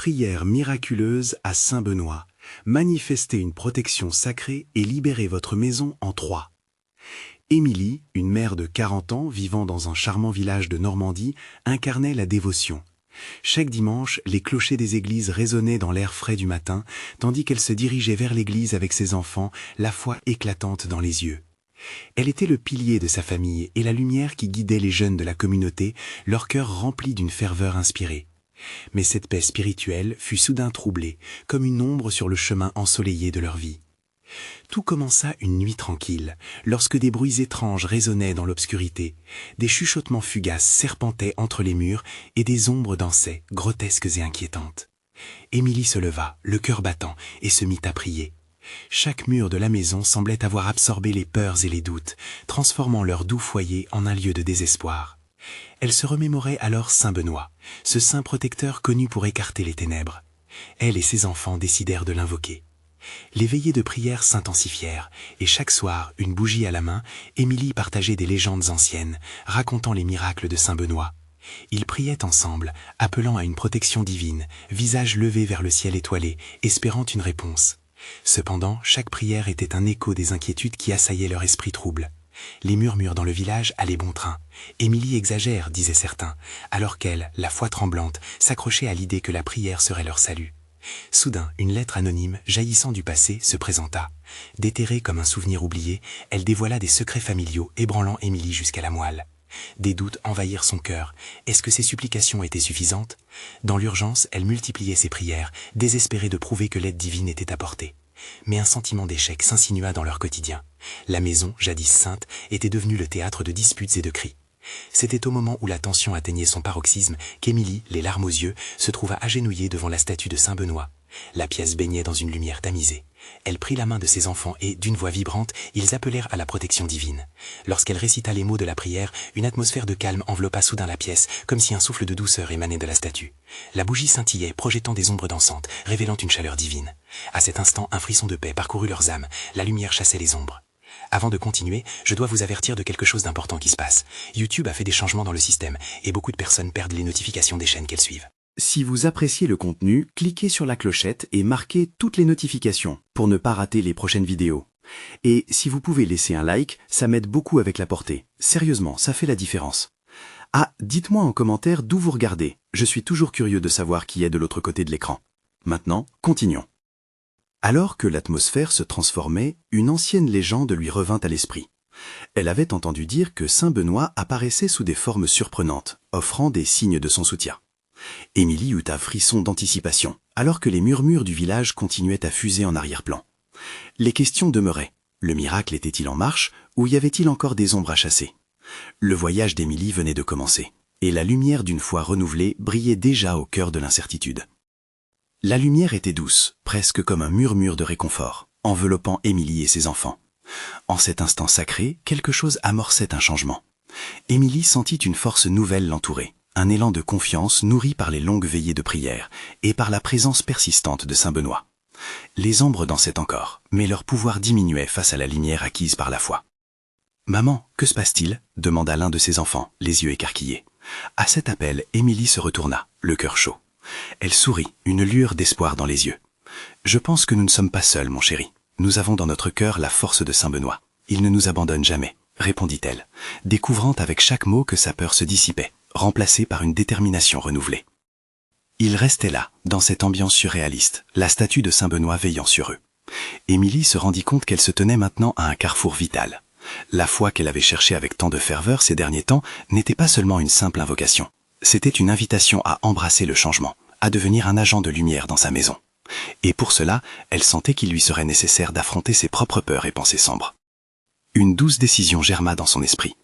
prière miraculeuse à Saint Benoît. Manifestez une protection sacrée et libérez votre maison en 3. Émilie, une mère de 40 ans vivant dans un charmant village de Normandie, incarnait la dévotion. Chaque dimanche, les clochers des églises résonnaient dans l'air frais du matin, tandis qu'elle se dirigeait vers l'église avec ses enfants, la foi éclatante dans les yeux. Elle était le pilier de sa famille et la lumière qui guidait les jeunes de la communauté, leur cœur rempli d'une ferveur inspirée. Mais cette paix spirituelle fut soudain troublée, comme une ombre sur le chemin ensoleillé de leur vie. Tout commença une nuit tranquille, lorsque des bruits étranges résonnaient dans l'obscurité, des chuchotements fugaces serpentaient entre les murs et des ombres dansaient, grotesques et inquiétantes. Émilie se leva, le cœur battant, et se mit à prier. Chaque mur de la maison semblait avoir absorbé les peurs et les doutes, transformant leur doux foyer en un lieu de désespoir. Elle se remémorait alors Saint Benoît, ce saint protecteur connu pour écarter les ténèbres. Elle et ses enfants décidèrent de l'invoquer. Les veillées de prière s'intensifièrent, et chaque soir, une bougie à la main, Émilie partageait des légendes anciennes, racontant les miracles de Saint Benoît. Ils priaient ensemble, appelant à une protection divine, visage levé vers le ciel étoilé, espérant une réponse. Cependant, chaque prière était un écho des inquiétudes qui assaillaient leur esprit trouble. Les murmures dans le village allaient bon train. Émilie exagère, disaient certains, alors qu'elle, la foi tremblante, s'accrochait à l'idée que la prière serait leur salut. Soudain, une lettre anonyme, jaillissant du passé, se présenta. Déterrée comme un souvenir oublié, elle dévoila des secrets familiaux, ébranlant Émilie jusqu'à la moelle. Des doutes envahirent son cœur. Est-ce que ses supplications étaient suffisantes? Dans l'urgence, elle multipliait ses prières, désespérée de prouver que l'aide divine était apportée. Mais un sentiment d'échec s'insinua dans leur quotidien. La maison, jadis sainte, était devenue le théâtre de disputes et de cris. C'était au moment où la tension atteignait son paroxysme qu'Émilie, les larmes aux yeux, se trouva agenouillée devant la statue de Saint Benoît. La pièce baignait dans une lumière tamisée. Elle prit la main de ses enfants et, d'une voix vibrante, ils appelèrent à la protection divine. Lorsqu'elle récita les mots de la prière, une atmosphère de calme enveloppa soudain la pièce, comme si un souffle de douceur émanait de la statue. La bougie scintillait, projetant des ombres dansantes, révélant une chaleur divine. À cet instant, un frisson de paix parcourut leurs âmes. La lumière chassait les ombres. Avant de continuer, je dois vous avertir de quelque chose d'important qui se passe. YouTube a fait des changements dans le système, et beaucoup de personnes perdent les notifications des chaînes qu'elles suivent. Si vous appréciez le contenu, cliquez sur la clochette et marquez toutes les notifications pour ne pas rater les prochaines vidéos. Et si vous pouvez laisser un like, ça m'aide beaucoup avec la portée. Sérieusement, ça fait la différence. Ah, dites-moi en commentaire d'où vous regardez. Je suis toujours curieux de savoir qui est de l'autre côté de l'écran. Maintenant, continuons. Alors que l'atmosphère se transformait, une ancienne légende lui revint à l'esprit. Elle avait entendu dire que Saint Benoît apparaissait sous des formes surprenantes, offrant des signes de son soutien. Émilie eut un frisson d'anticipation, alors que les murmures du village continuaient à fuser en arrière-plan. Les questions demeuraient. Le miracle était-il en marche, ou y avait-il encore des ombres à chasser? Le voyage d'Émilie venait de commencer, et la lumière d'une foi renouvelée brillait déjà au cœur de l'incertitude. La lumière était douce, presque comme un murmure de réconfort, enveloppant Émilie et ses enfants. En cet instant sacré, quelque chose amorçait un changement. Émilie sentit une force nouvelle l'entourer. Un élan de confiance nourri par les longues veillées de prière et par la présence persistante de Saint Benoît. Les ombres dansaient encore, mais leur pouvoir diminuait face à la lumière acquise par la foi. « Maman, que se passe-t-il » demanda l'un de ses enfants, les yeux écarquillés. À cet appel, Émilie se retourna, le cœur chaud. Elle sourit, une lueur d'espoir dans les yeux. « Je pense que nous ne sommes pas seuls, mon chéri. Nous avons dans notre cœur la force de Saint Benoît. Il ne nous abandonne jamais, » répondit-elle, découvrant avec chaque mot que sa peur se dissipait, remplacée par une détermination renouvelée. Ils restaient là, dans cette ambiance surréaliste, la statue de Saint Benoît veillant sur eux. Émilie se rendit compte qu'elle se tenait maintenant à un carrefour vital. La foi qu'elle avait cherchée avec tant de ferveur ces derniers temps n'était pas seulement une simple invocation. C'était une invitation à embrasser le changement, à devenir un agent de lumière dans sa maison. Et pour cela, elle sentait qu'il lui serait nécessaire d'affronter ses propres peurs et pensées sombres. Une douce décision germa dans son esprit.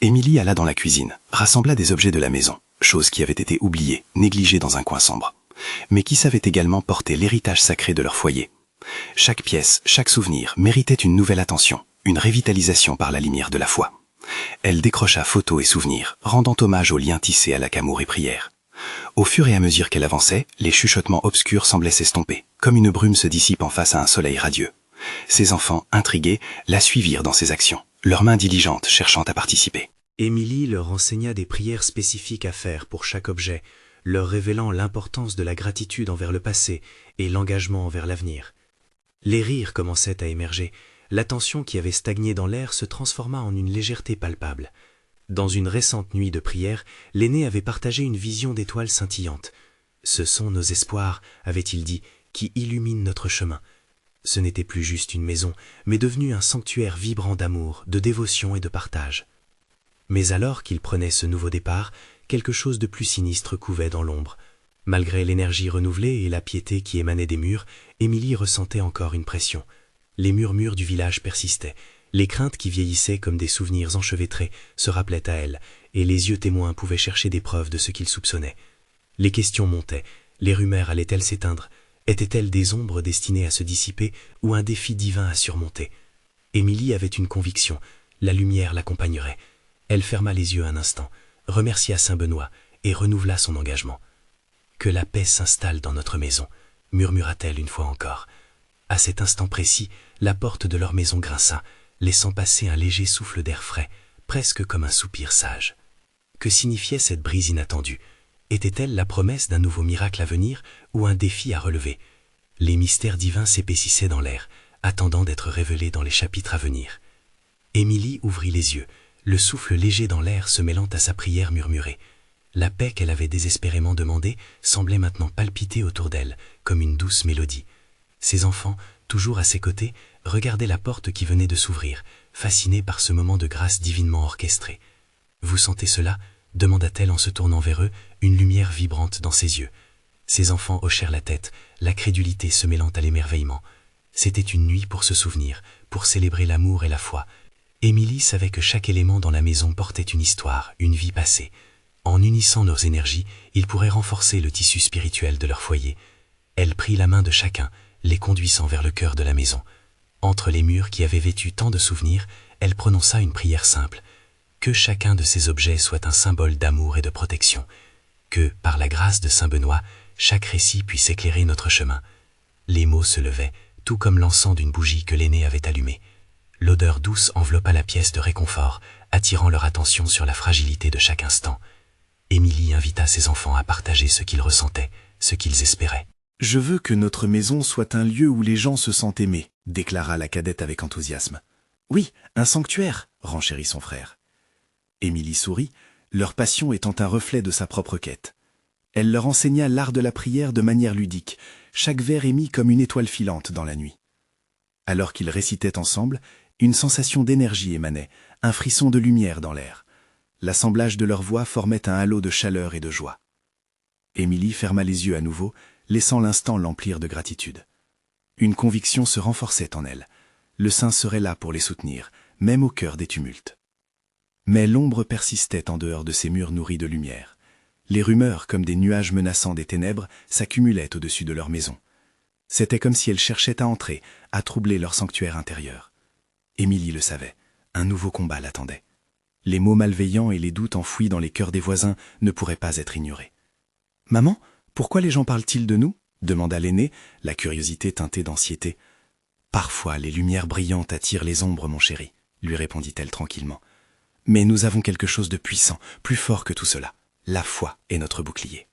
Émilie alla dans la cuisine, rassembla des objets de la maison, chose qui avait été oubliée, négligée dans un coin sombre, mais qui savait également porter l'héritage sacré de leur foyer. Chaque pièce, chaque souvenir méritait une nouvelle attention, une révitalisation par la lumière de la foi. Elle décrocha photos et souvenirs, rendant hommage aux liens tissés à la qu'amour et prière. Au fur et à mesure qu'elle avançait, les chuchotements obscurs semblaient s'estomper, comme une brume se dissipe en face à un soleil radieux. Ses enfants, intrigués, la suivirent dans ses actions, leurs mains diligentes cherchant à participer. Émilie leur enseigna des prières spécifiques à faire pour chaque objet, leur révélant l'importance de la gratitude envers le passé et l'engagement envers l'avenir. Les rires commençaient à émerger, l'attention qui avait stagné dans l'air se transforma en une légèreté palpable. Dans une récente nuit de prière, l'aîné avait partagé une vision d'étoiles scintillantes. « Ce sont nos espoirs, avait-il dit, qui illuminent notre chemin. » Ce n'était plus juste une maison, mais devenu un sanctuaire vibrant d'amour, de dévotion et de partage. Mais alors qu'il prenait ce nouveau départ, quelque chose de plus sinistre couvait dans l'ombre. Malgré l'énergie renouvelée et la piété qui émanait des murs, Émilie ressentait encore une pression. Les murmures du village persistaient. Les craintes qui vieillissaient comme des souvenirs enchevêtrés se rappelaient à elle, et les yeux témoins pouvaient chercher des preuves de ce qu'ils soupçonnaient. Les questions montaient. Les rumeurs allaient-elles s'éteindre? Étaient-elles des ombres destinées à se dissiper ou un défi divin à surmonter? Émilie avait une conviction. La lumière l'accompagnerait. Elle ferma les yeux un instant, remercia Saint Benoît et renouvela son engagement. « Que la paix s'installe dans notre maison », murmura-t-elle une fois encore. À cet instant précis, la porte de leur maison grinça, laissant passer un léger souffle d'air frais, presque comme un soupir sage. Que signifiait cette brise inattendue? Était-elle la promesse d'un nouveau miracle à venir ou un défi à relever? Les mystères divins s'épaississaient dans l'air, attendant d'être révélés dans les chapitres à venir. Émilie ouvrit les yeux, le souffle léger dans l'air se mêlant à sa prière murmurée. La paix qu'elle avait désespérément demandée semblait maintenant palpiter autour d'elle, comme une douce mélodie. Ses enfants, toujours à ses côtés, regardaient la porte qui venait de s'ouvrir, fascinés par ce moment de grâce divinement orchestré. « Vous sentez cela ?» demanda-t-elle en se tournant vers eux, une lumière vibrante dans ses yeux. Ses enfants hochèrent la tête, la crédulité se mêlant à l'émerveillement. C'était une nuit pour se souvenir, pour célébrer l'amour et la foi. Émilie savait que chaque élément dans la maison portait une histoire, une vie passée. En unissant leurs énergies, ils pourraient renforcer le tissu spirituel de leur foyer. Elle prit la main de chacun, les conduisant vers le cœur de la maison. Entre les murs qui avaient vêtu tant de souvenirs, elle prononça une prière simple. Que chacun de ces objets soit un symbole d'amour et de protection. Que, par la grâce de Saint Benoît, chaque récit puisse éclairer notre chemin. Les mots se levaient, tout comme l'encens d'une bougie que l'aîné avait allumée. L'odeur douce enveloppa la pièce de réconfort, attirant leur attention sur la fragilité de chaque instant. Émilie invita ses enfants à partager ce qu'ils ressentaient, ce qu'ils espéraient. « Je veux que notre maison soit un lieu où les gens se sentent aimés », déclara la cadette avec enthousiasme. « Oui, un sanctuaire », renchérit son frère. Émilie sourit, leur passion étant un reflet de sa propre quête. Elle leur enseigna l'art de la prière de manière ludique, chaque vers émis comme une étoile filante dans la nuit. Alors qu'ils récitaient ensemble, une sensation d'énergie émanait, un frisson de lumière dans l'air. L'assemblage de leurs voix formait un halo de chaleur et de joie. Émilie ferma les yeux à nouveau, laissant l'instant l'emplir de gratitude. Une conviction se renforçait en elle. Le Saint serait là pour les soutenir, même au cœur des tumultes. Mais l'ombre persistait en dehors de ces murs nourris de lumière. Les rumeurs, comme des nuages menaçants des ténèbres, s'accumulaient au-dessus de leur maison. C'était comme si elles cherchaient à entrer, à troubler leur sanctuaire intérieur. Émilie le savait, un nouveau combat l'attendait. Les mots malveillants et les doutes enfouis dans les cœurs des voisins ne pourraient pas être ignorés. « Maman, pourquoi les gens parlent-ils de nous ?» demanda l'aîné, la curiosité teintée d'anxiété. « Parfois, les lumières brillantes attirent les ombres, mon chéri, » lui répondit-elle tranquillement. « Mais nous avons quelque chose de puissant, plus fort que tout cela. La foi est notre bouclier. »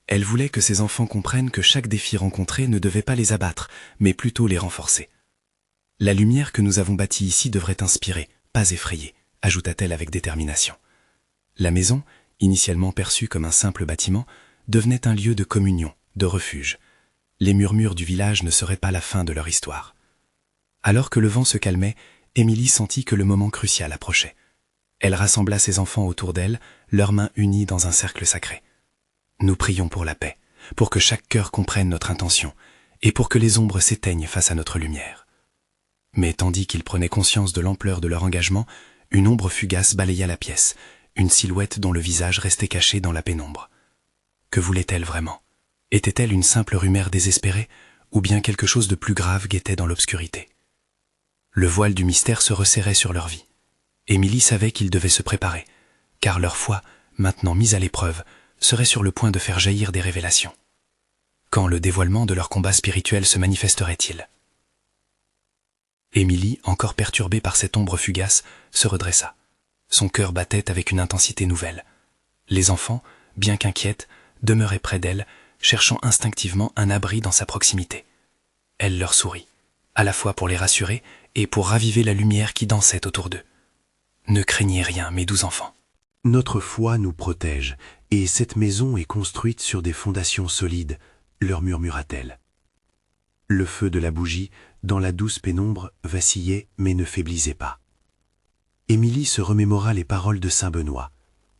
Elle voulait que ses enfants comprennent que chaque défi rencontré ne devait pas les abattre, mais plutôt les renforcer. « La lumière que nous avons bâtie ici devrait inspirer, pas effrayer, » ajouta-t-elle avec détermination. La maison, initialement perçue comme un simple bâtiment, devenait un lieu de communion, de refuge. Les murmures du village ne seraient pas la fin de leur histoire. Alors que le vent se calmait, Émilie sentit que le moment crucial approchait. Elle rassembla ses enfants autour d'elle, leurs mains unies dans un cercle sacré. « Nous prions pour la paix, pour que chaque cœur comprenne notre intention, et pour que les ombres s'éteignent face à notre lumière. » Mais tandis qu'ils prenaient conscience de l'ampleur de leur engagement, une ombre fugace balaya la pièce, une silhouette dont le visage restait caché dans la pénombre. Que voulait-elle vraiment? Était-elle une simple rumeur désespérée, ou bien quelque chose de plus grave guettait dans l'obscurité? Le voile du mystère se resserrait sur leur vie. Émilie savait qu'ils devaient se préparer, car leur foi, maintenant mise à l'épreuve, serait sur le point de faire jaillir des révélations. Quand le dévoilement de leur combat spirituel se manifesterait-il? Émilie, encore perturbée par cette ombre fugace, se redressa. Son cœur battait avec une intensité nouvelle. Les enfants, bien qu'inquiètes, demeurait près d'elle, cherchant instinctivement un abri dans sa proximité. Elle leur sourit, à la fois pour les rassurer et pour raviver la lumière qui dansait autour d'eux. « Ne craignez rien, mes doux enfants. Notre foi nous protège, et cette maison est construite sur des fondations solides, leur murmura-t-elle. Le feu de la bougie, dans la douce pénombre, vacillait mais ne faiblissait pas. Émilie se remémora les paroles de saint Benoît.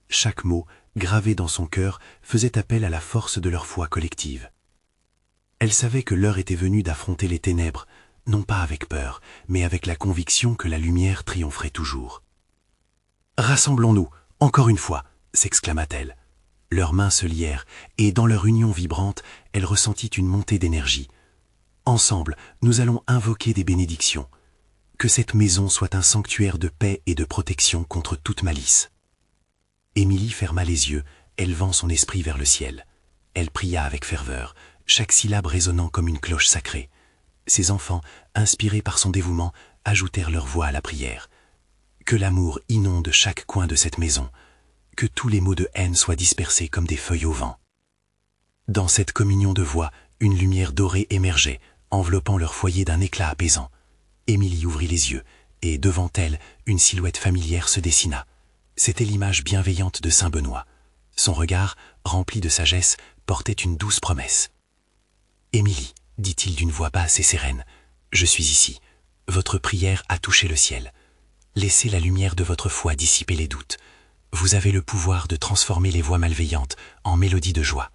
Chaque mot, gravé dans son cœur, faisait appel à la force de leur foi collective. Elle savait que l'heure était venue d'affronter les ténèbres, non pas avec peur, mais avec la conviction que la lumière triompherait toujours. « Rassemblons-nous, encore une fois !» s'exclama-t-elle. Leurs mains se lièrent, et dans leur union vibrante, elle ressentit une montée d'énergie. « Ensemble, nous allons invoquer des bénédictions. Que cette maison soit un sanctuaire de paix et de protection contre toute malice. » Émilie ferma les yeux, élevant son esprit vers le ciel. Elle pria avec ferveur, chaque syllabe résonnant comme une cloche sacrée. Ses enfants, inspirés par son dévouement, ajoutèrent leur voix à la prière. Que l'amour inonde chaque coin de cette maison, que tous les mots de haine soient dispersés comme des feuilles au vent. Dans cette communion de voix, une lumière dorée émergeait, enveloppant leur foyer d'un éclat apaisant. Émilie ouvrit les yeux, et devant elle, une silhouette familière se dessina. C'était l'image bienveillante de saint Benoît. Son regard, rempli de sagesse, portait une douce promesse. « Émilie, dit-il d'une voix basse et sereine, je suis ici. Votre prière a touché le ciel. Laissez la lumière de votre foi dissiper les doutes. Vous avez le pouvoir de transformer les voix malveillantes en mélodies de joie. »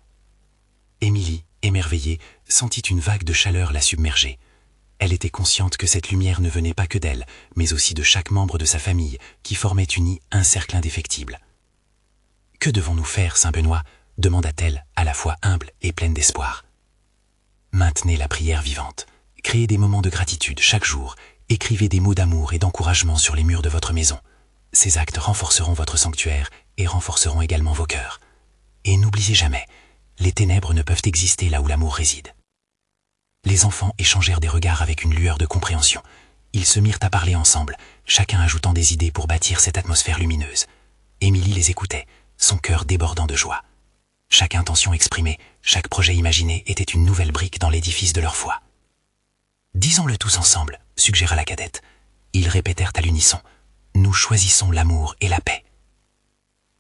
Émilie, émerveillée, sentit une vague de chaleur la submerger. Elle était consciente que cette lumière ne venait pas que d'elle, mais aussi de chaque membre de sa famille, qui formait unis un cercle indéfectible. « Que devons-nous faire, saint Benoît ?» demanda-t-elle, à la fois humble et pleine d'espoir. « Maintenez la prière vivante. Créez des moments de gratitude chaque jour. Écrivez des mots d'amour et d'encouragement sur les murs de votre maison. Ces actes renforceront votre sanctuaire et renforceront également vos cœurs. Et n'oubliez jamais, les ténèbres ne peuvent exister là où l'amour réside. » Les enfants échangèrent des regards avec une lueur de compréhension. Ils se mirent à parler ensemble, chacun ajoutant des idées pour bâtir cette atmosphère lumineuse. Émilie les écoutait, son cœur débordant de joie. Chaque intention exprimée, chaque projet imaginé était une nouvelle brique dans l'édifice de leur foi. « Disons-le tous ensemble », suggéra la cadette. Ils répétèrent à l'unisson. « Nous choisissons l'amour et la paix. »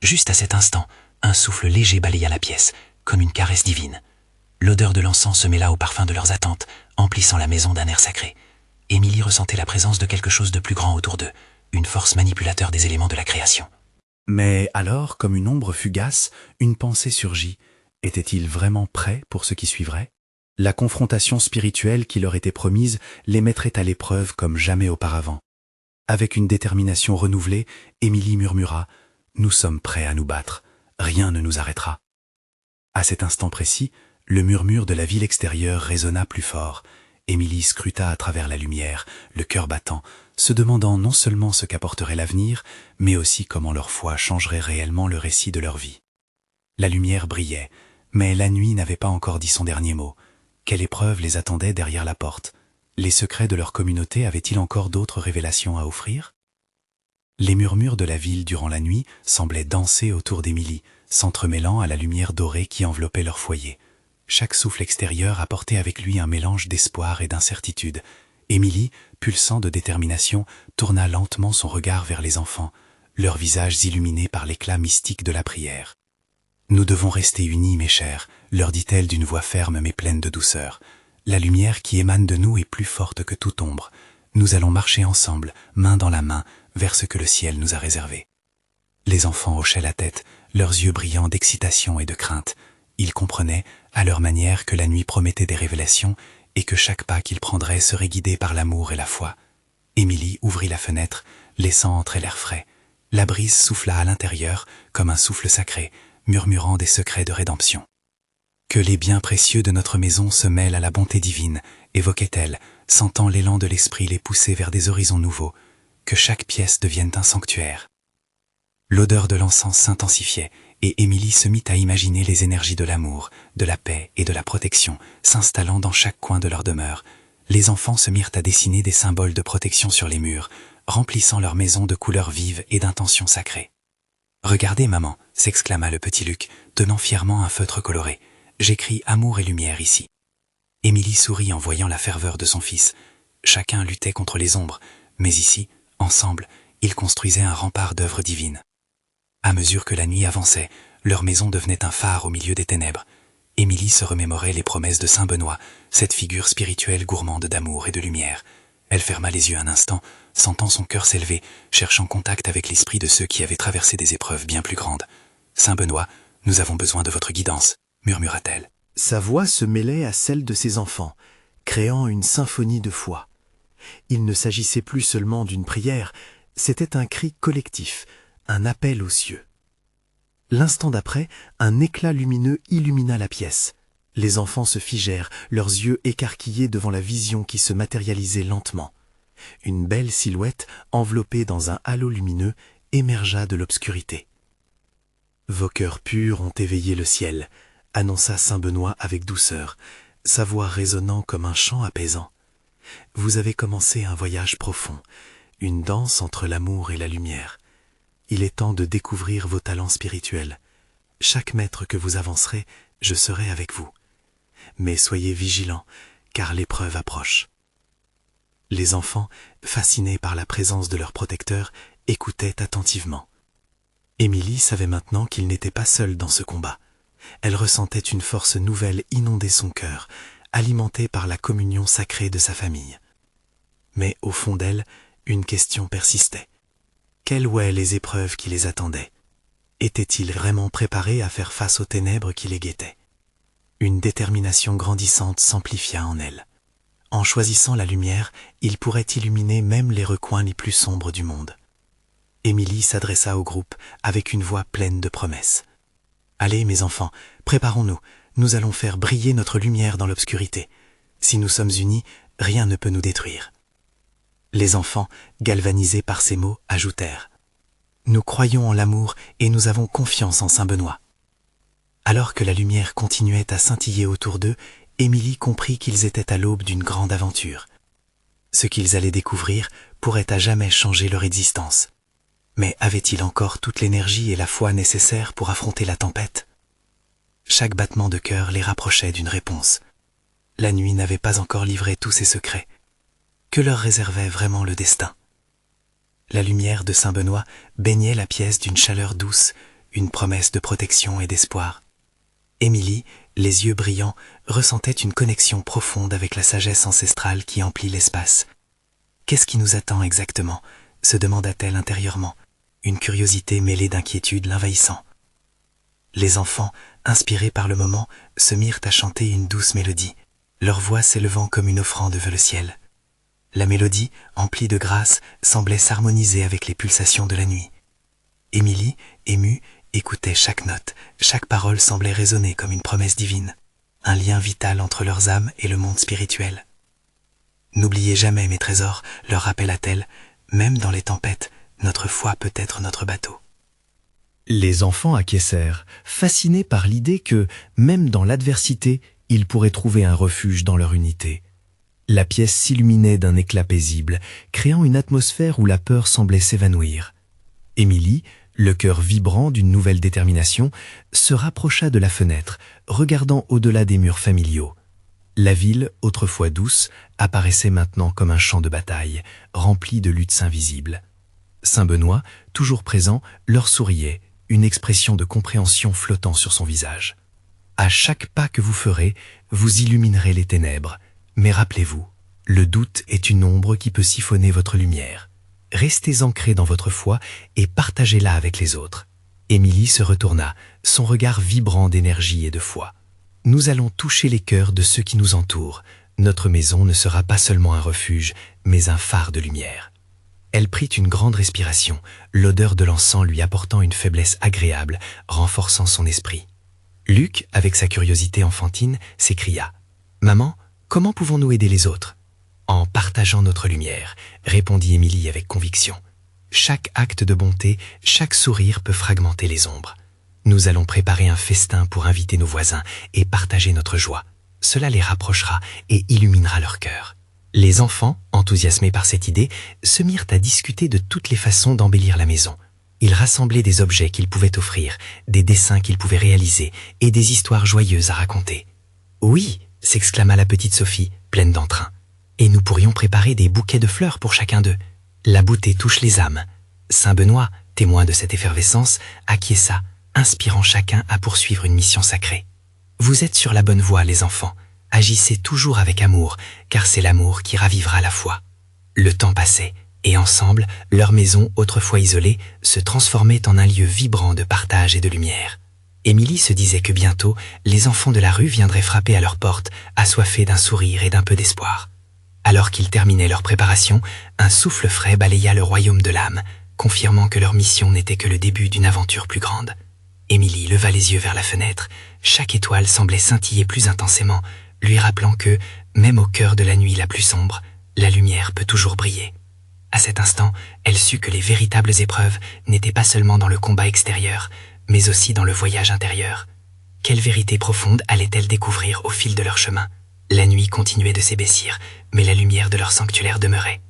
Juste à cet instant, un souffle léger balaya la pièce, comme une caresse divine. L'odeur de l'encens se mêla au parfum de leurs attentes, emplissant la maison d'un air sacré. Émilie ressentait la présence de quelque chose de plus grand autour d'eux, une force manipulateur des éléments de la création. Mais alors, comme une ombre fugace, une pensée surgit. Étaient-ils vraiment prêts pour ce qui suivrait? La confrontation spirituelle qui leur était promise les mettrait à l'épreuve comme jamais auparavant. Avec une détermination renouvelée, Émilie murmura « Nous sommes prêts à nous battre, rien ne nous arrêtera. » À cet instant précis, le murmure de la ville extérieure résonna plus fort. Émilie scruta à travers la lumière, le cœur battant, se demandant non seulement ce qu'apporterait l'avenir, mais aussi comment leur foi changerait réellement le récit de leur vie. La lumière brillait, mais la nuit n'avait pas encore dit son dernier mot. Quelle épreuve les attendait derrière la porte? Les secrets de leur communauté avaient-ils encore d'autres révélations à offrir? Les murmures de la ville durant la nuit semblaient danser autour d'Émilie, s'entremêlant à la lumière dorée qui enveloppait leur foyer. Chaque souffle extérieur apportait avec lui un mélange d'espoir et d'incertitude. Émilie, pulsant de détermination, tourna lentement son regard vers les enfants, leurs visages illuminés par l'éclat mystique de la prière. « Nous devons rester unis, mes chers », leur dit-elle d'une voix ferme mais pleine de douceur. « La lumière qui émane de nous est plus forte que toute ombre. Nous allons marcher ensemble, main dans la main, vers ce que le ciel nous a réservé. » Les enfants hochaient la tête, leurs yeux brillants d'excitation et de crainte. Ils comprenaient, à leur manière, que la nuit promettait des révélations et que chaque pas qu'ils prendraient serait guidé par l'amour et la foi. Émilie ouvrit la fenêtre, laissant entrer l'air frais. La brise souffla à l'intérieur, comme un souffle sacré, murmurant des secrets de rédemption. « Que les biens précieux de notre maison se mêlent à la bonté divine », évoquait-elle, sentant l'élan de l'esprit les pousser vers des horizons nouveaux. « Que chaque pièce devienne un sanctuaire. » L'odeur de l'encens s'intensifiait, et Émilie se mit à imaginer les énergies de l'amour, de la paix et de la protection s'installant dans chaque coin de leur demeure. Les enfants se mirent à dessiner des symboles de protection sur les murs, remplissant leur maison de couleurs vives et d'intentions sacrées. Regardez, maman, s'exclama le petit Luc, tenant fièrement un feutre coloré. J'écris amour et lumière ici. Émilie sourit en voyant la ferveur de son fils. Chacun luttait contre les ombres, mais ici, ensemble, ils construisaient un rempart d'œuvres divines. À mesure que la nuit avançait, leur maison devenait un phare au milieu des ténèbres. Émilie se remémorait les promesses de saint Benoît, cette figure spirituelle gourmande d'amour et de lumière. Elle ferma les yeux un instant, sentant son cœur s'élever, cherchant contact avec l'esprit de ceux qui avaient traversé des épreuves bien plus grandes. « Saint Benoît, nous avons besoin de votre guidance », murmura-t-elle. Sa voix se mêlait à celle de ses enfants, créant une symphonie de foi. Il ne s'agissait plus seulement d'une prière, c'était un cri collectif, un appel aux cieux. L'instant d'après, un éclat lumineux illumina la pièce. Les enfants se figèrent, leurs yeux écarquillés devant la vision qui se matérialisait lentement. Une belle silhouette, enveloppée dans un halo lumineux, émergea de l'obscurité. « Vos cœurs purs ont éveillé le ciel », annonça saint Benoît avec douceur, sa voix résonnant comme un chant apaisant. « Vous avez commencé un voyage profond, une danse entre l'amour et la lumière. Il est temps de découvrir vos talents spirituels. Chaque mètre que vous avancerez, je serai avec vous. Mais soyez vigilants, car l'épreuve approche. » Les enfants, fascinés par la présence de leur protecteur, écoutaient attentivement. Émilie savait maintenant qu'il n'était pas seul dans ce combat. Elle ressentait une force nouvelle inonder son cœur, alimentée par la communion sacrée de sa famille. Mais au fond d'elle, une question persistait. Quelles étaient les épreuves qui les attendaient? Étaient-ils vraiment préparés à faire face aux ténèbres qui les guettaient? Une détermination grandissante s'amplifia en elle. En choisissant la lumière, il pourrait illuminer même les recoins les plus sombres du monde. Émilie s'adressa au groupe avec une voix pleine de promesses. « Allez, mes enfants, préparons-nous, nous allons faire briller notre lumière dans l'obscurité. Si nous sommes unis, rien ne peut nous détruire. » Les enfants, galvanisés par ces mots, ajoutèrent « Nous croyons en l'amour et nous avons confiance en saint Benoît. » Alors que la lumière continuait à scintiller autour d'eux, Émilie comprit qu'ils étaient à l'aube d'une grande aventure. Ce qu'ils allaient découvrir pourrait à jamais changer leur existence. Mais avaient-ils encore toute l'énergie et la foi nécessaires pour affronter la tempête? Chaque battement de cœur les rapprochait d'une réponse. La nuit n'avait pas encore livré tous ses secrets. Que leur réservait vraiment le destin? La lumière de saint Benoît baignait la pièce d'une chaleur douce, une promesse de protection et d'espoir. Émilie, les yeux brillants, ressentait une connexion profonde avec la sagesse ancestrale qui emplit l'espace. « Qu'est-ce qui nous attend exactement ?» se demanda-t-elle intérieurement, une curiosité mêlée d'inquiétude l'envahissant. Les enfants, inspirés par le moment, se mirent à chanter une douce mélodie, leur voix s'élevant comme une offrande vers le ciel. La mélodie, emplie de grâce, semblait s'harmoniser avec les pulsations de la nuit. Émilie, émue, écoutait chaque note, chaque parole semblait résonner comme une promesse divine, un lien vital entre leurs âmes et le monde spirituel. « N'oubliez jamais, mes trésors, leur rappela-t-elle, même dans les tempêtes, notre foi peut être notre bateau. » Les enfants acquiescèrent, fascinés par l'idée que, même dans l'adversité, ils pourraient trouver un refuge dans leur unité. La pièce s'illuminait d'un éclat paisible, créant une atmosphère où la peur semblait s'évanouir. Émilie, le cœur vibrant d'une nouvelle détermination, se rapprocha de la fenêtre, regardant au-delà des murs familiaux. La ville, autrefois douce, apparaissait maintenant comme un champ de bataille, rempli de luttes invisibles. Saint Benoît, toujours présent, leur souriait, une expression de compréhension flottant sur son visage. « À chaque pas que vous ferez, vous illuminerez les ténèbres. Mais rappelez-vous, le doute est une ombre qui peut siphonner votre lumière. Restez ancrés dans votre foi et partagez-la avec les autres. » Émilie se retourna, son regard vibrant d'énergie et de foi. « Nous allons toucher les cœurs de ceux qui nous entourent. Notre maison ne sera pas seulement un refuge, mais un phare de lumière. » Elle prit une grande respiration, l'odeur de l'encens lui apportant une faiblesse agréable, renforçant son esprit. Luc, avec sa curiosité enfantine, s'écria « Maman, comment pouvons-nous aider les autres ?»« En partageant notre lumière, » répondit Émilie avec conviction. « Chaque acte de bonté, chaque sourire peut fragmenter les ombres. Nous allons préparer un festin pour inviter nos voisins et partager notre joie. Cela les rapprochera et illuminera leur cœur. » Les enfants, enthousiasmés par cette idée, se mirent à discuter de toutes les façons d'embellir la maison. Ils rassemblaient des objets qu'ils pouvaient offrir, des dessins qu'ils pouvaient réaliser et des histoires joyeuses à raconter. « Oui !» s'exclama la petite Sophie, pleine d'entrain. « Et nous pourrions préparer des bouquets de fleurs pour chacun d'eux. La beauté touche les âmes. » Saint Benoît, témoin de cette effervescence, acquiesça, inspirant chacun à poursuivre une mission sacrée. « Vous êtes sur la bonne voie, les enfants. Agissez toujours avec amour, car c'est l'amour qui ravivera la foi. » Le temps passait, et ensemble, leur maison, autrefois isolée, se transformait en un lieu vibrant de partage et de lumière. Émilie se disait que bientôt, les enfants de la rue viendraient frapper à leur porte, assoiffés d'un sourire et d'un peu d'espoir. Alors qu'ils terminaient leur préparation, un souffle frais balaya le royaume de l'âme, confirmant que leur mission n'était que le début d'une aventure plus grande. Émilie leva les yeux vers la fenêtre. Chaque étoile semblait scintiller plus intensément, lui rappelant que, même au cœur de la nuit la plus sombre, la lumière peut toujours briller. À cet instant, elle sut que les véritables épreuves n'étaient pas seulement dans le combat extérieur, mais aussi dans le voyage intérieur. Quelle vérité profonde allait-elle découvrir au fil de leur chemin? La nuit continuait de s'épaissir, mais la lumière de leur sanctuaire demeurait.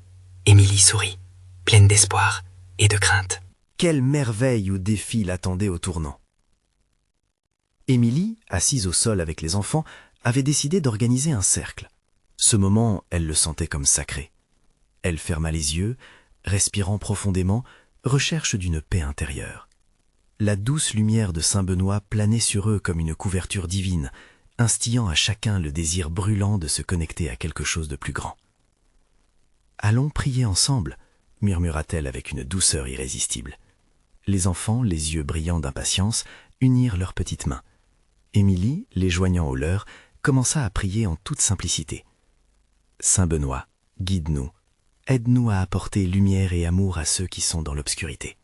Émilie sourit, pleine d'espoir et de crainte. Quelle merveille ou défi l'attendait au tournant! Émilie, assise au sol avec les enfants, avait décidé d'organiser un cercle. Ce moment, elle le sentait comme sacré. Elle ferma les yeux, respirant profondément, recherche d'une paix intérieure. La douce lumière de Saint Benoît planait sur eux comme une couverture divine, instillant à chacun le désir brûlant de se connecter à quelque chose de plus grand. « Allons prier ensemble », murmura-t-elle avec une douceur irrésistible. Les enfants, les yeux brillants d'impatience, unirent leurs petites mains. Émilie, les joignant aux leurs, commença à prier en toute simplicité. « Saint Benoît, guide-nous, aide-nous à apporter lumière et amour à ceux qui sont dans l'obscurité. »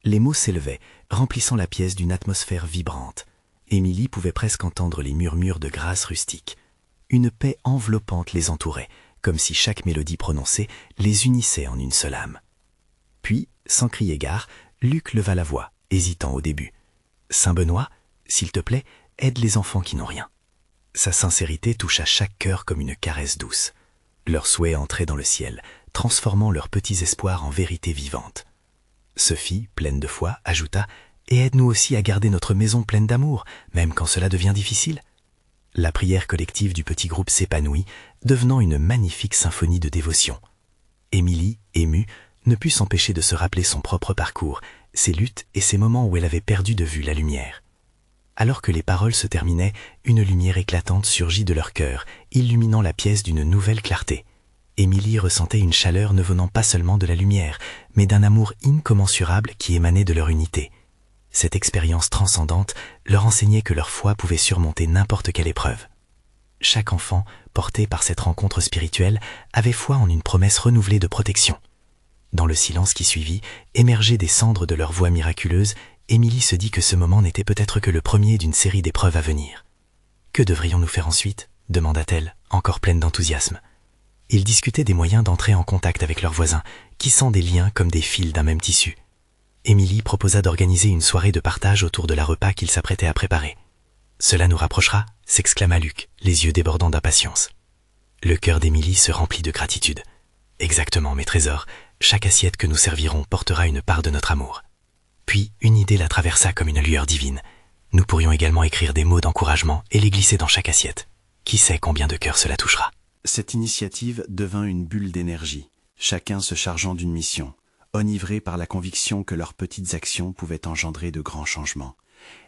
Les mots s'élevaient, remplissant la pièce d'une atmosphère vibrante. Émilie pouvait presque entendre les murmures de grâce rustique. Une paix enveloppante les entourait, comme si chaque mélodie prononcée les unissait en une seule âme. Puis, sans crier gare, Luc leva la voix, hésitant au début. « Saint Benoît, s'il te plaît, aide les enfants qui n'ont rien. » Sa sincérité toucha chaque cœur comme une caresse douce. Leurs souhaits entraient dans le ciel, transformant leurs petits espoirs en vérité vivante. Sophie, pleine de foi, ajouta « Et aide-nous aussi à garder notre maison pleine d'amour, même quand cela devient difficile. » La prière collective du petit groupe s'épanouit, devenant une magnifique symphonie de dévotion. Émilie, émue, ne put s'empêcher de se rappeler son propre parcours, ses luttes et ces moments où elle avait perdu de vue la lumière. Alors que les paroles se terminaient, une lumière éclatante surgit de leur cœur, illuminant la pièce d'une nouvelle clarté. Émilie ressentait une chaleur ne venant pas seulement de la lumière, mais d'un amour incommensurable qui émanait de leur unité. Cette expérience transcendante leur enseignait que leur foi pouvait surmonter n'importe quelle épreuve. Chaque enfant, porté par cette rencontre spirituelle, avait foi en une promesse renouvelée de protection. Dans le silence qui suivit, émergé des cendres de leur voix miraculeuse, Émilie se dit que ce moment n'était peut-être que le premier d'une série d'épreuves à venir. « Que devrions-nous faire ensuite ?» demanda-t-elle, encore pleine d'enthousiasme. Ils discutaient des moyens d'entrer en contact avec leurs voisins, tissant des liens comme des fils d'un même tissu. Émilie proposa d'organiser une soirée de partage autour de la repas qu'ils s'apprêtaient à préparer. « Cela nous rapprochera » s'exclama Luc, les yeux débordant d'impatience. Le cœur d'Émilie se remplit de gratitude. « Exactement, mes trésors, chaque assiette que nous servirons portera une part de notre amour. » Puis une idée la traversa comme une lueur divine. Nous pourrions également écrire des mots d'encouragement et les glisser dans chaque assiette. Qui sait combien de cœurs cela touchera? Cette initiative devint une bulle d'énergie, chacun se chargeant d'une mission, enivrés par la conviction que leurs petites actions pouvaient engendrer de grands changements.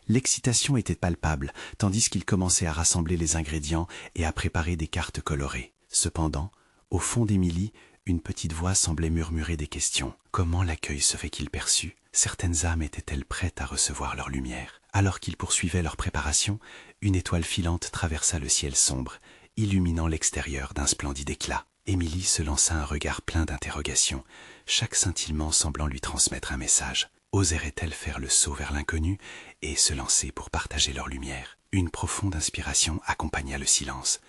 L'excitation était palpable, tandis qu'ils commençaient à rassembler les ingrédients et à préparer des cartes colorées. Cependant, au fond d'Émilie, une petite voix semblait murmurer des questions. Comment l'accueil se fait-il perçu? Certaines âmes étaient-elles prêtes à recevoir leur lumière? Alors qu'ils poursuivaient leur préparation, une étoile filante traversa le ciel sombre, illuminant l'extérieur d'un splendide éclat. Émilie se lança un regard plein d'interrogations, chaque scintillement semblant lui transmettre un message. Oserait-elle faire le saut vers l'inconnu et se lancer pour partager leur lumière? Une profonde inspiration accompagna le silence.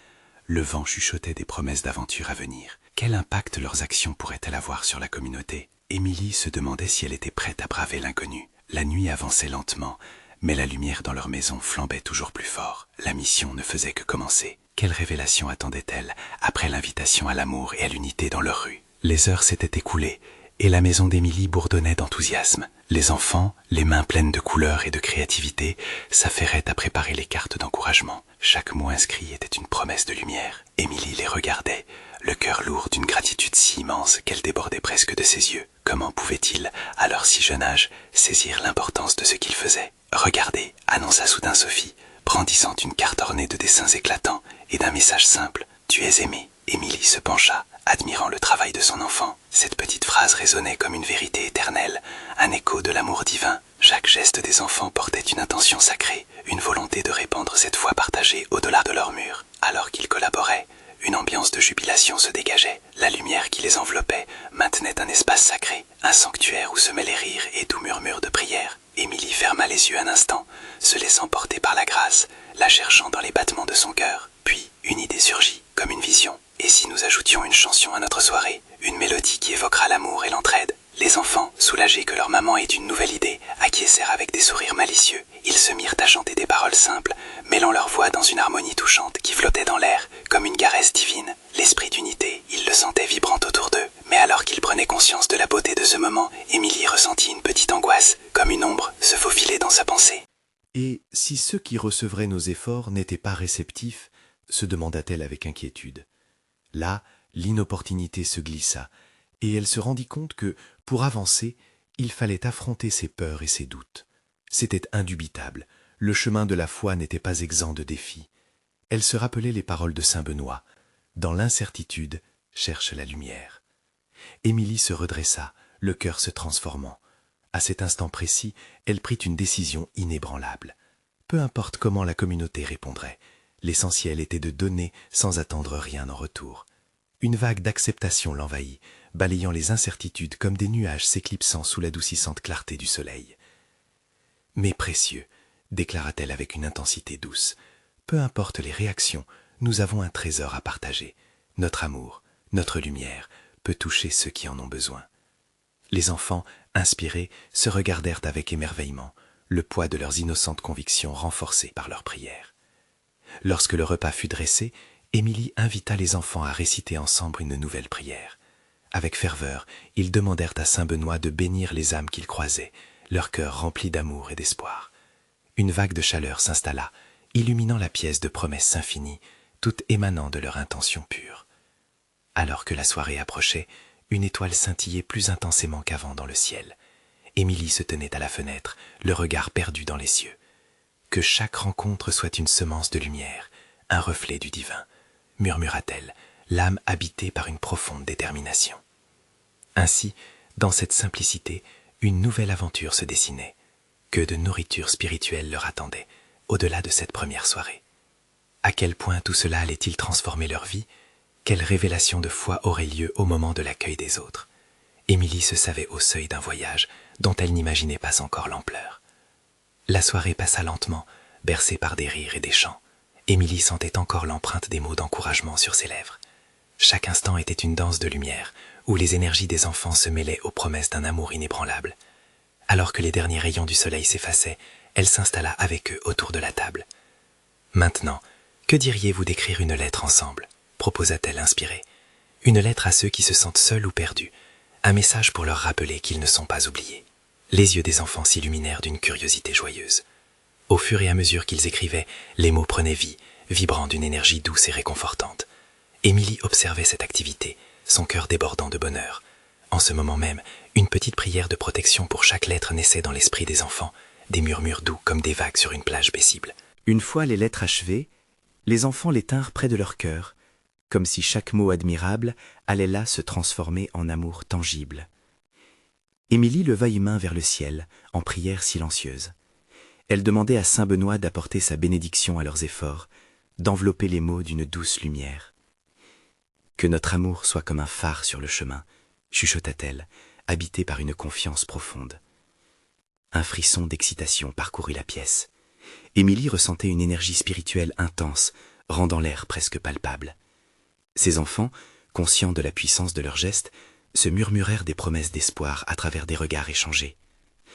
Le vent chuchotait des promesses d'aventure à venir. Quel impact leurs actions pourraient-elles avoir sur la communauté? Émilie se demandait si elle était prête à braver l'inconnu. La nuit avançait lentement, mais la lumière dans leur maison flambait toujours plus fort. La mission ne faisait que commencer. Quelle révélation attendait-elle après l'invitation à l'amour et à l'unité dans leur rue? Les heures s'étaient écoulées, et la maison d'Émilie bourdonnait d'enthousiasme. Les enfants, les mains pleines de couleurs et de créativité, s'affairaient à préparer les cartes d'encouragement. Chaque mot inscrit était une promesse de lumière. Émilie les regardait, le cœur lourd d'une gratitude si immense qu'elle débordait presque de ses yeux. Comment pouvait-il, à leur si jeune âge, saisir l'importance de ce qu'ils faisaient? « Regardez » annonça soudain Sophie, brandissant une carte ornée de dessins éclatants et d'un message simple. « Tu es aimé ». Émilie se pencha, admirant le travail de son enfant. Cette petite phrase résonnait comme une vérité éternelle, un écho de l'amour divin. Chaque geste des enfants portait une intention sacrée, une volonté de répandre cette foi partagée au-delà de leurs murs. Alors qu'ils collaboraient, une ambiance de jubilation se dégageait. La lumière qui les enveloppait maintenait un espace sacré, un sanctuaire où se mêlaient rires et doux murmures de prière. Émilie ferma les yeux un instant, se laissant porter par la grâce, la cherchant dans les battements de son cœur. Puis, une idée surgit, comme une vision. Et si nous ajoutions une chanson à notre soirée, une mélodie qui évoquera l'amour et l'entraide? Les enfants, soulagés que leur maman ait une nouvelle idée, acquiescèrent avec des sourires malicieux. Ils se mirent à chanter des paroles simples, mêlant leur voix dans une harmonie touchante qui flottait dans l'air, comme une caresse divine. L'esprit d'unité, ils le sentaient vibrant autour d'eux. Mais alors qu'ils prenaient conscience de la beauté de ce moment, Émilie ressentit une petite angoisse, comme une ombre se faufiler dans sa pensée. Et si ceux qui recevraient nos efforts n'étaient pas réceptifs, se demanda-t-elle avec inquiétude. Là, l'inopportunité se glissa, et elle se rendit compte que, pour avancer, il fallait affronter ses peurs et ses doutes. C'était indubitable, le chemin de la foi n'était pas exempt de défis. Elle se rappelait les paroles de saint Benoît. Dans l'incertitude, cherche la lumière. Émilie se redressa, le cœur se transformant. À cet instant précis, elle prit une décision inébranlable. Peu importe comment la communauté répondrait, l'essentiel était de donner sans attendre rien en retour. Une vague d'acceptation l'envahit, balayant les incertitudes comme des nuages s'éclipsant sous l'adoucissante clarté du soleil. « Mes précieux », déclara-t-elle avec une intensité douce, « peu importe les réactions, nous avons un trésor à partager. Notre amour, notre lumière, peut toucher ceux qui en ont besoin. » Les enfants, inspirés, se regardèrent avec émerveillement, le poids de leurs innocentes convictions renforcées par leurs prières. Lorsque le repas fut dressé, Émilie invita les enfants à réciter ensemble une nouvelle prière. Avec ferveur, ils demandèrent à saint Benoît de bénir les âmes qu'ils croisaient, leur cœur rempli d'amour et d'espoir. Une vague de chaleur s'installa, illuminant la pièce de promesses infinies, toutes émanant de leur intention pure. Alors que la soirée approchait, une étoile scintillait plus intensément qu'avant dans le ciel. Émilie se tenait à la fenêtre, le regard perdu dans les cieux. Que chaque rencontre soit une semence de lumière, un reflet du divin, murmura-t-elle, l'âme habitée par une profonde détermination. Ainsi, dans cette simplicité, une nouvelle aventure se dessinait. Que de nourriture spirituelle leur attendait, au-delà de cette première soirée. À quel point tout cela allait-il transformer leur vie? Quelle révélation de foi aurait lieu au moment de l'accueil des autres? Émilie se savait au seuil d'un voyage dont elle n'imaginait pas encore l'ampleur. La soirée passa lentement, bercée par des rires et des chants. Émilie sentait encore l'empreinte des mots d'encouragement sur ses lèvres. Chaque instant était une danse de lumière, où les énergies des enfants se mêlaient aux promesses d'un amour inébranlable. Alors que les derniers rayons du soleil s'effaçaient, elle s'installa avec eux autour de la table. « Maintenant, que diriez-vous d'écrire une lettre ensemble ?» proposa-t-elle inspirée. « Une lettre à ceux qui se sentent seuls ou perdus, un message pour leur rappeler qu'ils ne sont pas oubliés. » Les yeux des enfants s'illuminèrent d'une curiosité joyeuse. Au fur et à mesure qu'ils écrivaient, les mots prenaient vie, vibrant d'une énergie douce et réconfortante. Émilie observait cette activité, son cœur débordant de bonheur. En ce moment même, une petite prière de protection pour chaque lettre naissait dans l'esprit des enfants, des murmures doux comme des vagues sur une plage paisible. Une fois les lettres achevées, les enfants les tinrent près de leur cœur, comme si chaque mot admirable allait là se transformer en amour tangible. Émilie leva une main vers le ciel, en prière silencieuse. Elle demandait à saint Benoît d'apporter sa bénédiction à leurs efforts, d'envelopper les mots d'une douce lumière. « Que notre amour soit comme un phare sur le chemin », chuchota-t-elle, habitée par une confiance profonde. Un frisson d'excitation parcourut la pièce. Émilie ressentait une énergie spirituelle intense, rendant l'air presque palpable. Ses enfants, conscients de la puissance de leurs gestes, se murmurèrent des promesses d'espoir à travers des regards échangés.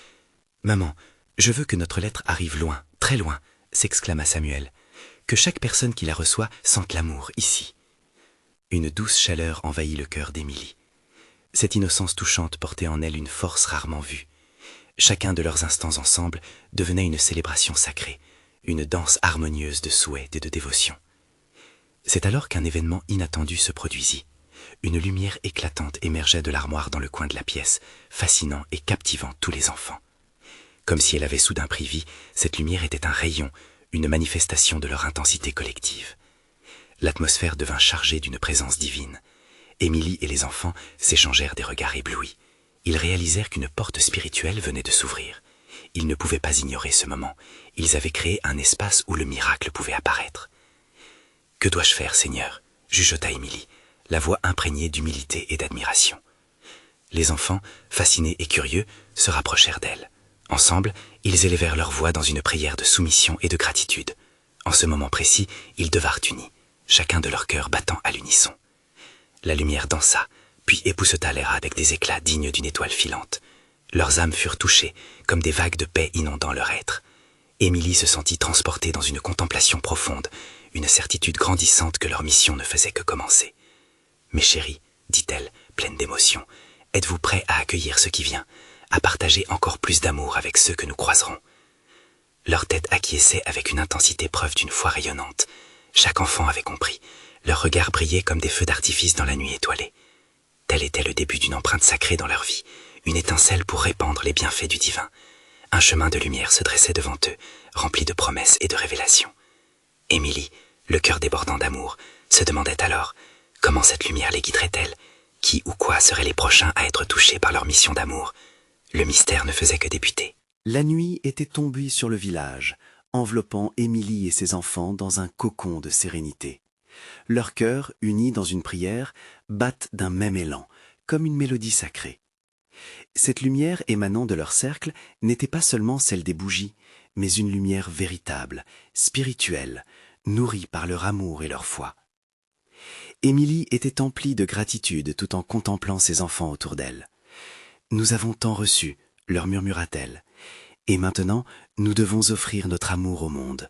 « Maman, je veux que notre lettre arrive loin, très loin !» s'exclama Samuel. « Que chaque personne qui la reçoit sente l'amour ici. » Une douce chaleur envahit le cœur d'Émilie. Cette innocence touchante portait en elle une force rarement vue. Chacun de leurs instants ensemble devenait une célébration sacrée, une danse harmonieuse de souhait et de dévotion. C'est alors qu'un événement inattendu se produisit. Une lumière éclatante émergeait de l'armoire dans le coin de la pièce, fascinant et captivant tous les enfants. Comme si elle avait soudain pris vie, cette lumière était un rayon, une manifestation de leur intensité collective. L'atmosphère devint chargée d'une présence divine. Émilie et les enfants s'échangèrent des regards éblouis. Ils réalisèrent qu'une porte spirituelle venait de s'ouvrir. Ils ne pouvaient pas ignorer ce moment. Ils avaient créé un espace où le miracle pouvait apparaître. « Que dois-je faire, Seigneur ?» chuchota Émilie, la voix imprégnée d'humilité et d'admiration. Les enfants, fascinés et curieux, se rapprochèrent d'elle. Ensemble, ils élevèrent leur voix dans une prière de soumission et de gratitude. En ce moment précis, ils devinrent unis, chacun de leur cœur battant à l'unisson. La lumière dansa, puis épousseta l'air avec des éclats dignes d'une étoile filante. Leurs âmes furent touchées, comme des vagues de paix inondant leur être. Émilie se sentit transportée dans une contemplation profonde, une certitude grandissante que leur mission ne faisait que commencer. « Mes chéris, dit-elle, pleine d'émotion, êtes-vous prêts à accueillir ce qui vient, à partager encore plus d'amour avec ceux que nous croiserons ?» Leur tête acquiesçait avec une intensité preuve d'une foi rayonnante. Chaque enfant avait compris. Leurs regards brillaient comme des feux d'artifice dans la nuit étoilée. Tel était le début d'une empreinte sacrée dans leur vie, une étincelle pour répandre les bienfaits du divin. Un chemin de lumière se dressait devant eux, rempli de promesses et de révélations. Émilie, le cœur débordant d'amour, se demandait alors comment cette lumière les guiderait-elle, qui ou quoi seraient les prochains à être touchés par leur mission d'amour. Le mystère ne faisait que débuter. La nuit était tombée sur le village, enveloppant Émilie et ses enfants dans un cocon de sérénité. Leurs cœurs, unis dans une prière, battent d'un même élan, comme une mélodie sacrée. Cette lumière émanant de leur cercle n'était pas seulement celle des bougies, mais une lumière véritable, spirituelle, nourrie par leur amour et leur foi. Émilie était emplie de gratitude tout en contemplant ses enfants autour d'elle. « Nous avons tant reçu », leur murmura-t-elle, « et maintenant nous devons offrir notre amour au monde. »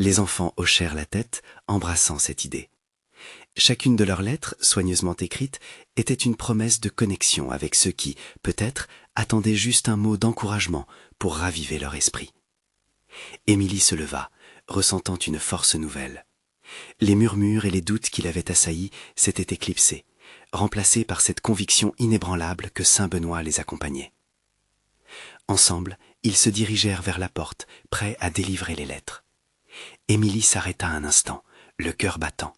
Les enfants hochèrent la tête, embrassant cette idée. Chacune de leurs lettres, soigneusement écrites, était une promesse de connexion avec ceux qui, peut-être, attendaient juste un mot d'encouragement pour raviver leur esprit. Émilie se leva, ressentant une force nouvelle. Les murmures et les doutes qui l'avaient assaillis s'étaient éclipsés, remplacés par cette conviction inébranlable que saint Benoît les accompagnait. Ensemble, ils se dirigèrent vers la porte, prêts à délivrer les lettres. Émilie s'arrêta un instant, le cœur battant,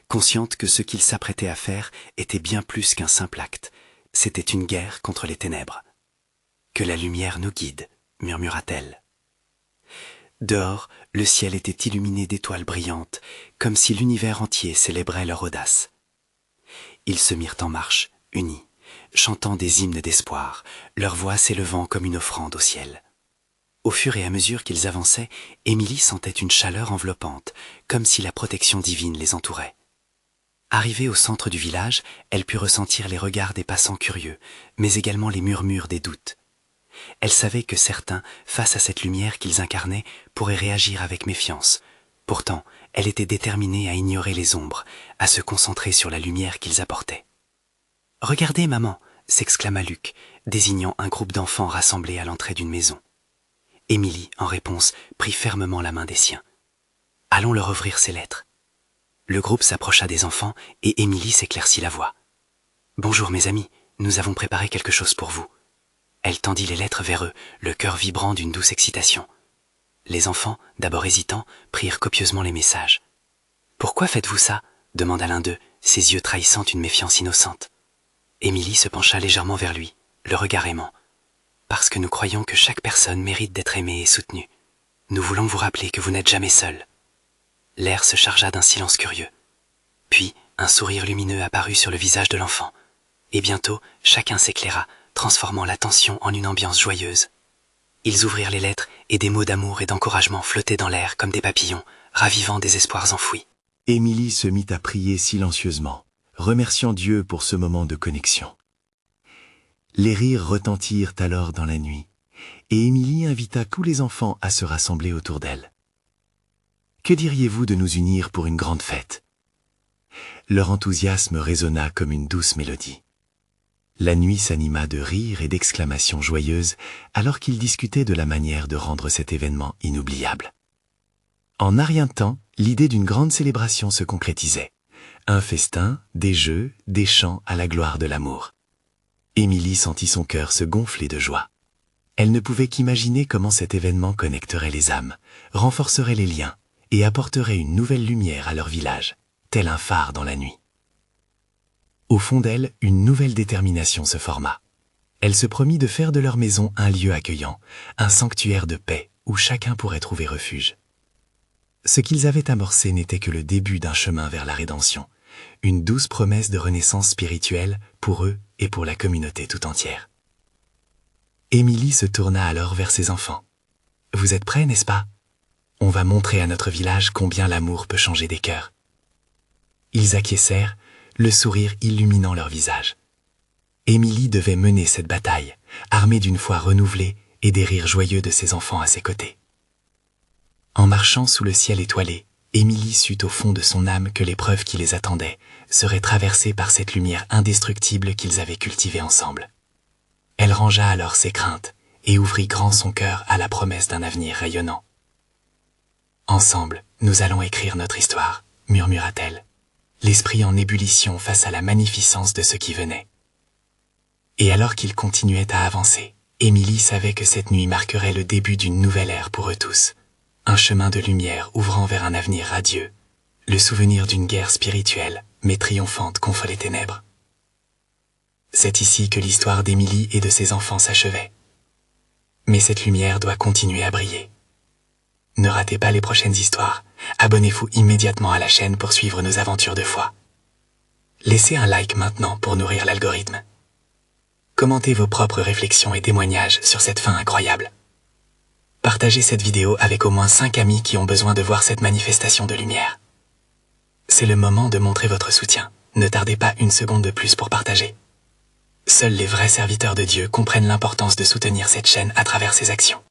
consciente que ce qu'ils s'apprêtaient à faire était bien plus qu'un simple acte. C'était une guerre contre les ténèbres. « Que la lumière nous guide », murmura-t-elle. Dehors, le ciel était illuminé d'étoiles brillantes, comme si l'univers entier célébrait leur audace. Ils se mirent en marche, unis, chantant des hymnes d'espoir, leur voix s'élevant comme une offrande au ciel. Au fur et à mesure qu'ils avançaient, Émilie sentait une chaleur enveloppante, comme si la protection divine les entourait. Arrivée au centre du village, elle put ressentir les regards des passants curieux, mais également les murmures des doutes. Elle savait que certains, face à cette lumière qu'ils incarnaient, pourraient réagir avec méfiance. Pourtant, elle était déterminée à ignorer les ombres, à se concentrer sur la lumière qu'ils apportaient. « Regardez, maman !» s'exclama Luc, désignant un groupe d'enfants rassemblés à l'entrée d'une maison. Émilie, en réponse, prit fermement la main des siens. « Allons leur ouvrir ces lettres. » Le groupe s'approcha des enfants et Émilie s'éclaircit la voix. « Bonjour mes amis, nous avons préparé quelque chose pour vous. » Elle tendit les lettres vers eux, le cœur vibrant d'une douce excitation. Les enfants, d'abord hésitants, prirent copieusement les messages. « Pourquoi faites-vous ça ?» demanda l'un d'eux, ses yeux trahissant une méfiance innocente. Émilie se pencha légèrement vers lui, le regard aimant. « Parce que nous croyons que chaque personne mérite d'être aimée et soutenue. Nous voulons vous rappeler que vous n'êtes jamais seul. » L'air se chargea d'un silence curieux. Puis, un sourire lumineux apparut sur le visage de l'enfant. Et bientôt, chacun s'éclaira, transformant la tension en une ambiance joyeuse. Ils ouvrirent les lettres et des mots d'amour et d'encouragement flottaient dans l'air comme des papillons, ravivant des espoirs enfouis. Émilie se mit à prier silencieusement, remerciant Dieu pour ce moment de connexion. Les rires retentirent alors dans la nuit, et Émilie invita tous les enfants à se rassembler autour d'elle. « Que diriez-vous de nous unir pour une grande fête ?» Leur enthousiasme résonna comme une douce mélodie. La nuit s'anima de rires et d'exclamations joyeuses alors qu'ils discutaient de la manière de rendre cet événement inoubliable. En un rien de temps, l'idée d'une grande célébration se concrétisait. Un festin, des jeux, des chants à la gloire de l'amour. Émilie sentit son cœur se gonfler de joie. Elle ne pouvait qu'imaginer comment cet événement connecterait les âmes, renforcerait les liens et apporterait une nouvelle lumière à leur village, tel un phare dans la nuit. Au fond d'elle, une nouvelle détermination se forma. Elle se promit de faire de leur maison un lieu accueillant, un sanctuaire de paix où chacun pourrait trouver refuge. Ce qu'ils avaient amorcé n'était que le début d'un chemin vers la rédemption, une douce promesse de renaissance spirituelle pour eux et pour la communauté tout entière. Émilie se tourna alors vers ses enfants. « Vous êtes prêts, n'est-ce pas? On va montrer à notre village combien l'amour peut changer des cœurs. » Ils acquiescèrent, le sourire illuminant leur visage. Émilie devait mener cette bataille, armée d'une foi renouvelée et des rires joyeux de ses enfants à ses côtés. En marchant sous le ciel étoilé, Émilie sut au fond de son âme que l'épreuve qui les attendait serait traversée par cette lumière indestructible qu'ils avaient cultivée ensemble. Elle rangea alors ses craintes et ouvrit grand son cœur à la promesse d'un avenir rayonnant. « Ensemble, nous allons écrire notre histoire, » murmura-t-elle, l'esprit en ébullition face à la magnificence de ce qui venait. Et alors qu'ils continuaient à avancer, Émilie savait que cette nuit marquerait le début d'une nouvelle ère pour eux tous, un chemin de lumière ouvrant vers un avenir radieux, le souvenir d'une guerre spirituelle, mais triomphante contre les ténèbres. C'est ici que l'histoire d'Émilie et de ses enfants s'achevait. Mais cette lumière doit continuer à briller. Ne ratez pas les prochaines histoires. Abonnez-vous immédiatement à la chaîne pour suivre nos aventures de foi. Laissez un like maintenant pour nourrir l'algorithme. Commentez vos propres réflexions et témoignages sur cette fin incroyable. Partagez cette vidéo avec au moins 5 amis qui ont besoin de voir cette manifestation de lumière. C'est le moment de montrer votre soutien. Ne tardez pas une seconde de plus pour partager. Seuls les vrais serviteurs de Dieu comprennent l'importance de soutenir cette chaîne à travers ses actions.